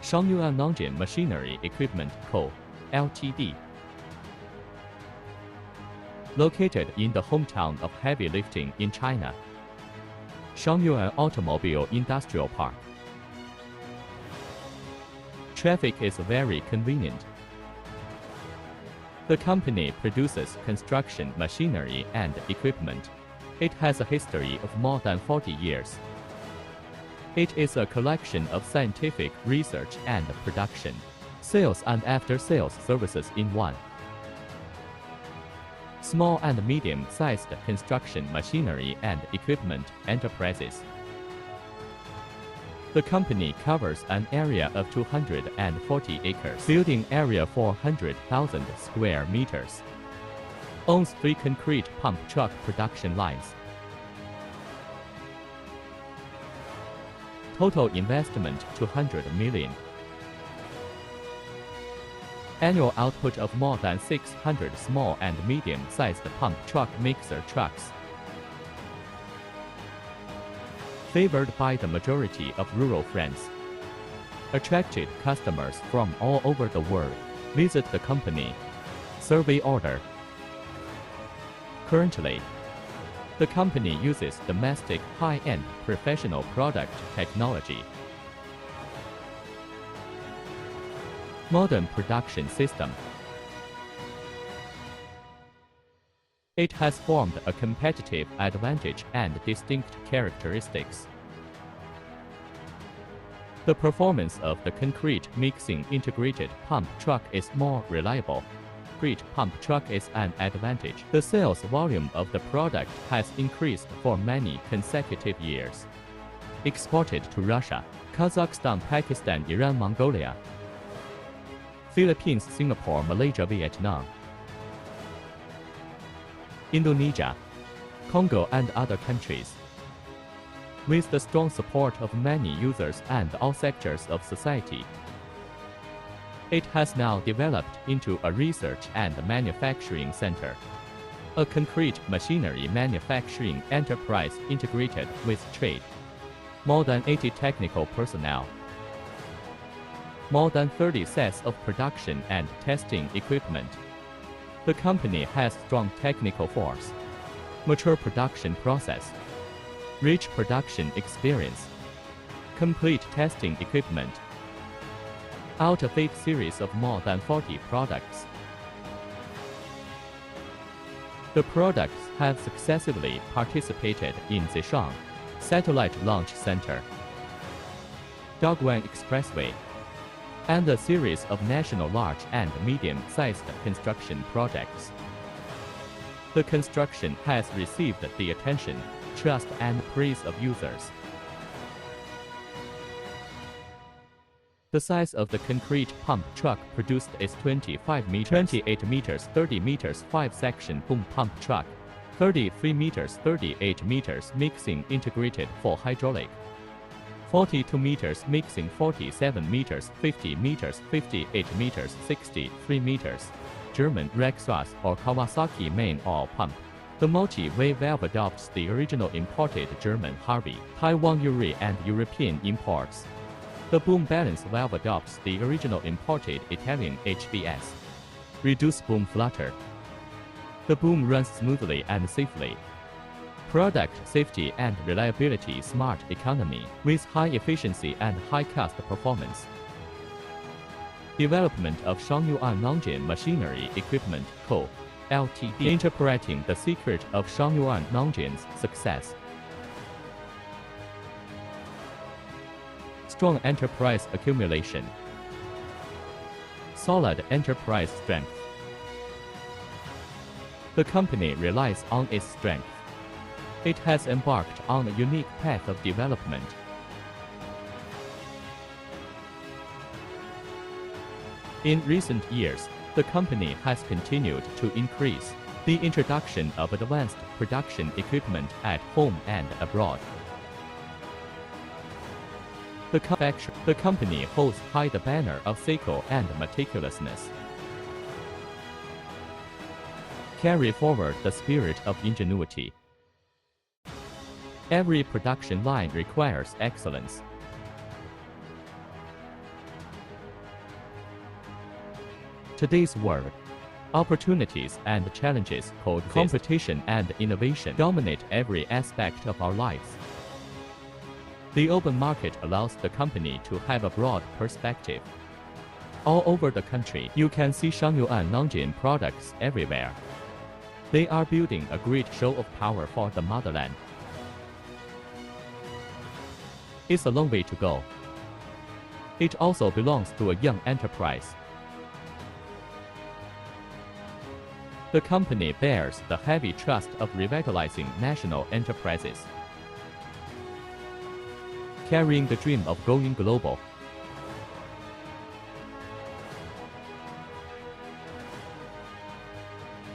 Shangyuan Nongjian Machinery Equipment Co., Ltd. Located in the hometown of heavy lifting in China. Shangyuan Automobile Industrial Park. Traffic is very convenient. The company produces construction machinery and equipment. It has a history of more than 40 years. It is a collection of scientific research and production, sales and after-sales services in one. Small and medium-sized construction machinery and equipment enterprises. The company covers an area of 240 acres, building area 400,000 square meters. Owns 3 concrete pump truck production lines. Total investment 200 million. Annual output of more than 600 small and medium-sized pump truck mixer trucks. Favored by the majority of rural friends. Attracted customers from all over the world. Visit the company. Survey order. Currently, the company uses domestic high-end professional product technology. Modern production system. It has formed a competitive advantage and distinct characteristics. The performance of the concrete mixing integrated pump truck is more reliable. Concrete pump truck is an advantage. The sales volume of the product has increased for many consecutive years. Exported to Russia, Kazakhstan, Pakistan, Iran, Mongolia, Philippines, Singapore, Malaysia, Vietnam, Indonesia, Congo and other countries. With the strong support of many users and all sectors of society, it has now developed into a research and manufacturing center. A concrete machinery manufacturing enterprise integrated with trade. More than 80 technical personnel. More than 30 sets of production and testing equipment. The company has strong technical force, mature production process, rich production experience, complete testing equipment, out-of-date series of more than 40 products. The products have successfully participated in Zhejiang Satellite Launch Center, Dongguan Expressway, and a series of national large and medium-sized construction projects. The construction has received the attention, trust and praise of users. The size of the concrete pump truck produced is 25 meters, 28 meters, 30 meters, 5-section boom pump truck, 33 meters, 38 meters mixing integrated for hydraulic, 42 meters mixing, 47 meters, 50 meters, 58 meters, 63 meters. German Rexroth or Kawasaki main oil pump. The multi-way valve adopts the original imported German Harvey, Taiwan Uri and European imports. The boom balance valve adopts the original imported Italian HBS. Reduce boom flutter. The boom runs smoothly and safely. Product safety and reliability, smart economy with high efficiency and high cost performance. Development of Shangyuan Nongjian Machinery Equipment Co., Ltd. Interpreting the secret of Shangyuan Nongjian's success. Strong enterprise accumulation. Solid enterprise strength. The company relies on its strength. It has embarked on a unique path of development. In recent years, the company has continued to increase the introduction of advanced production equipment at home and abroad. The company holds high the banner of Seiko and meticulousness. Carry forward the spirit of ingenuity. Every production line requires excellence. Today's world, opportunities and challenges coexist. Competition and innovation dominate every aspect of our lives. The open market allows the company to have a broad perspective. All over the country, you can see Shangyuan Nongjian products everywhere. They are building a great show of power for the motherland. It's a long way to go. It also belongs to a young enterprise. The company bears the heavy trust of revitalizing national enterprises, carrying the dream of going global.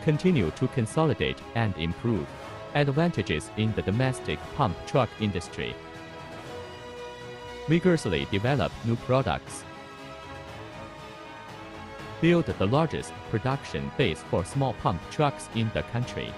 Continue to consolidate and improve advantages in the domestic pump truck industry. Vigorously develop new products. Build the largest production base for small pump trucks in the country.